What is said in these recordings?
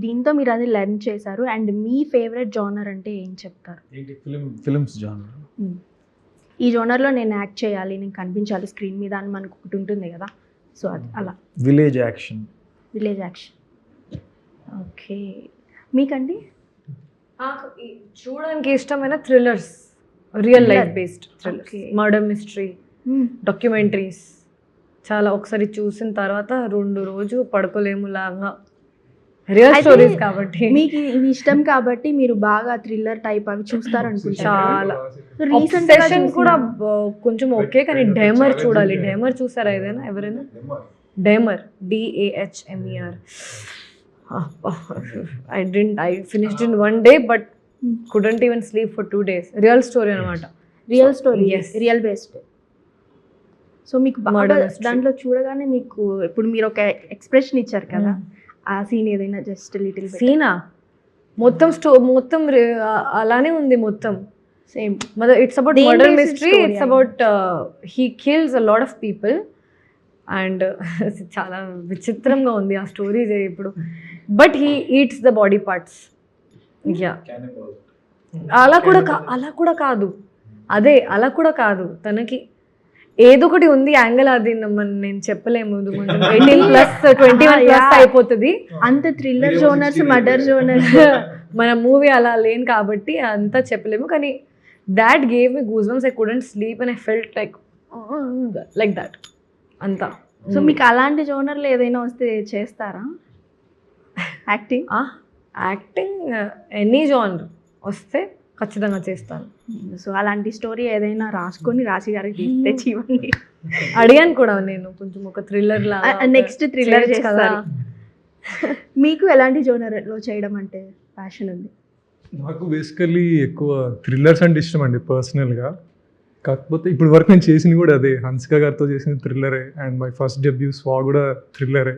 దీంతో మీరు అది లెర్న్ చేశారు. అండ్ మీ ఫేవరెట్ జోనర్ అంటే ఏం చెప్తారు? ఏంటి ఫిల్మ్స్ జానర్. ఈ జోనర్‌లో నేను యాక్ట్ చేయాలి, నేను కనిపించాలి స్క్రీన్ మీద అని మనకు ఒకటి ఉంటుంది కదా! సో అది అలా. Village action. Village action. Okay. మీకండి? నాకు చూడడానికి ఇష్టమైన thrillers, real life based thrillers, Okay. Murder mystery, documentaries. చాలా ఒకసారి చూసిన తర్వాత 2 రోజులు పడుకోలేము లాగా, రియల్ అయితే స్టోరీస్ కాబట్టి. మీకు ఇవి ఇష్టం కాబట్టి మీరు బాగా థ్రిల్లర్ టైప్ అవి చూస్తారనుకుంటా. చాలా రీసెంట్‌గా Obsession కూడా కొంచెం ఓకే, కానీ డేమర్ చూడాలి. డేమర్ చూసారా ఎవరైనా? డేమర్, DAHMER. I finished in 1 day but couldn't even sleep for 2 days. Real story అనమాట. Real story, Yes. Real based. So మీకు బాగా Murder mystery. దాంట్లో చూడగానే మీకు ఇప్పుడు మీరు ఒక ఎక్స్‌ప్రెషన్ ఇచ్చారు కదా! ఆ సీన్ ఏదైనా జస్ట్ లిటిల్ బిట్ సీనా మొత్తం మొత్తం అలానే ఉంది మొత్తం. సేమ్. ఇట్స్ అబౌట్ దేని murder based mystery. story it's అది? About he kills a lot of people and చాలా విచిత్రంగా ఉంది ఆ స్టోరీ ఇప్పుడు. But he eats the body parts. Yeah, అలా కూడా కాదు. అలా కూడా కాదు. తనకి ఏదో ఒకటి ఉంది యాంగిల్, అది నేను చెప్పలేము. 18+, 21+ అయిపోతుంది. అంత థ్రిల్లర్ జోనర్స్, మర్డర్ జోనర్స్ మన మూవీ అలా లేను కాబట్టి అంతా చెప్పలేము. కానీ that gave me goose bumps. I couldn't sleep and I felt like that అంతా. సో మీకు అలాంటి జోనర్లో ఏదైనా వస్తే చేస్తారా యాక్టింగ్? యాక్టింగ్ ఎనీ జానర్ వస్తే ఖచ్చితంగా చేస్తాను. సో అలాంటి స్టోరీ ఏదైనా రాసుకొని రాశి గారికి తెచ్చి ఇవ్వండి. అడిగాను కూడా నేను, కొంచెం ఒక థ్రిల్లర్ లా నెక్స్ట్ థ్రిల్లర్ చేయొచ్చు కదా. మీకు ఎలాంటి జోనర్లో చేయడం అంటే ప్యాషన్ ఉంది? నాకు బేసికలీ ఎక్కువ థ్రిల్లర్స్ అంటే ఇష్టం అండి పర్సనల్గా. కాకపోతే ఇప్పుడు వరకు నేను చేసింది కూడా అదే. హన్సిక గారితో చేసిన థ్రిల్లరే, అండ్ మై ఫస్ట్ డెబ్యూ స్వా కూడా థ్రిల్లరే.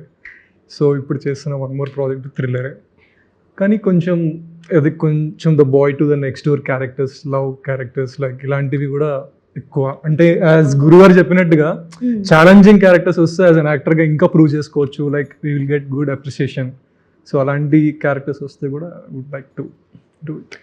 సో ఇప్పుడు చేస్తున్న 1 more ప్రాజెక్ట్ థ్రిల్లరే. కానీ కొంచెం the boy to the next door characters, love characters, like ఇలాంటివి కూడా ఎక్కువ. అంటే యాజ్ గురుగారు చెప్పినట్టుగా ఛాలెంజింగ్ క్యారెక్టర్స్ వస్తే యాజ్ అన్ యాక్టర్గా ఇంకా ప్రూవ్ చేసుకోవచ్చు. Like we will get good appreciation. So అలాంటి క్యారెక్టర్స్ వస్తే కూడా would like to do it.